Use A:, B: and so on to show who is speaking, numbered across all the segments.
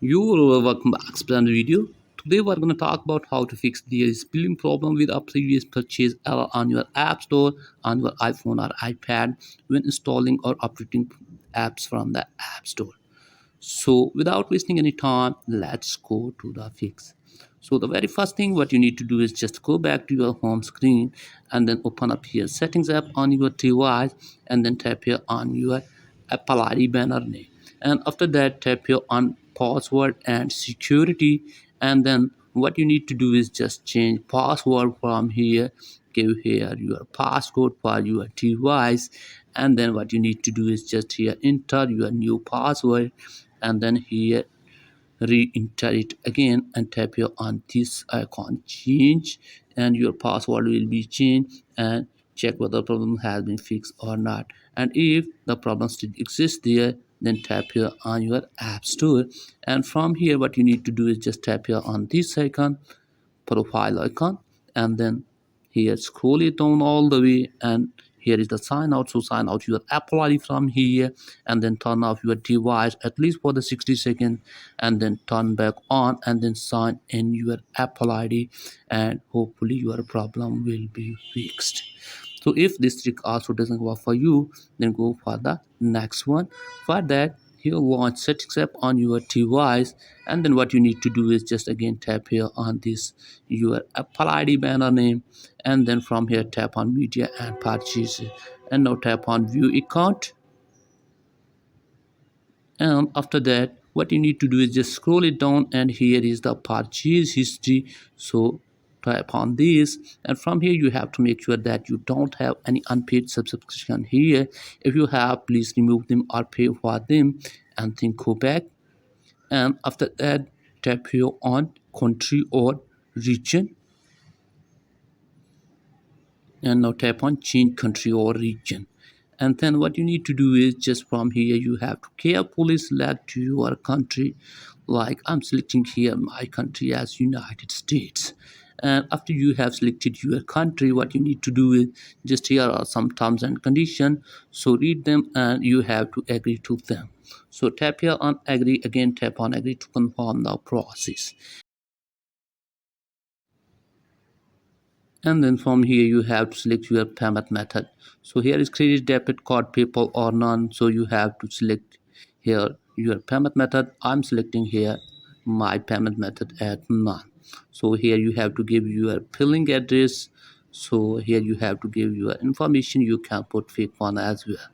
A: Welcome back to the video. Today we're going to talk about how to fix the spilling problem with a previous purchase error on your app store on your iPhone or iPad when installing or updating apps from the app store. So without wasting any time, let's go to the fix. So the very first thing what you need to do is just go back to your home screen and then open up here settings app on your device and then tap here on your Apple ID banner name. And after that tap here on password and security, and then what you need to do is just change password from here, give here your passcode for your device, and then what you need to do is just here enter your new password, and then here re-enter it again and tap here on this icon change, and your password will be changed, and check whether the problem has been fixed or not. And if the problem still exists there, then tap here on your app store, and from here what you need to do is just tap here on this icon, profile icon, and then here scroll it down all the way, and here is the sign out. So sign out your Apple ID from here, and then turn off your device at least for the 60 seconds, and then turn back on and then sign in your Apple ID, and hopefully your problem will be fixed. So if this trick also doesn't work for you, then go for the next one. For that, here launch settings app on your device, and then what you need to do is just again tap here on this your Apple ID banner name, and then from here tap on media and purchases, and now tap on view account. And after that what you need to do is just scroll it down, and here is the purchase history. So tap on this, and from here you have to make sure that you don't have any unpaid subscription here. If you have, please remove them or pay for them, and then go back, and after that tap here on country or region, and now tap on change country or region. And then what you need to do is just from here you have to carefully select your country. Like I'm selecting here my country as United States, and after you have selected your country, what you need to do is just here are some terms and conditions, so read them and you have to agree to them. So tap here on agree, again tap on agree to confirm the process. And then from here you have to select your payment method. So here is credit, debit card, PayPal or none, so you have to select here your payment method. I'm selecting here my payment method at none. So here you have to give your billing address, so here you have to give your information. You can put fake one as well.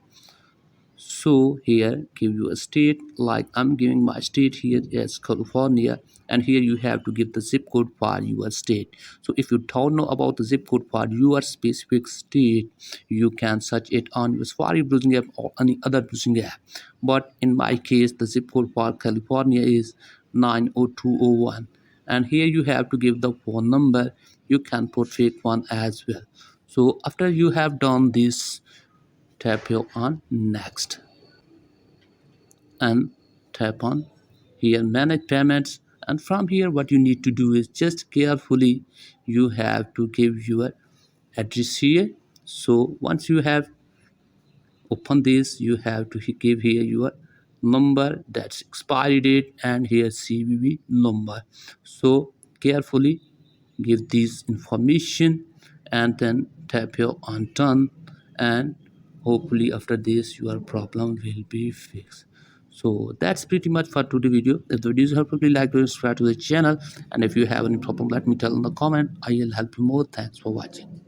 A: So here give you a state, like I'm giving my state here as California, and here you have to give the zip code for your state. So if you don't know about the zip code for your specific state, you can search it on your Safari browsing app or any other browsing app. But in my case the zip code for California is 90201, and here you have to give the phone number. You can put fake one as well. So after you have done this, tap here on next, and tap on here manage payments, and from here what you need to do is just carefully you have to give your address here. So once you have open this, you have to give here your number, that's expiry date, and here CVV number. So carefully give this information, and then tap here on done, and hopefully after this your problem will be fixed. So that's pretty much for today's video. If the video is helpful, please like to subscribe to the channel, and if you have any problem let me tell in the comment. I will help you more. Thanks for watching.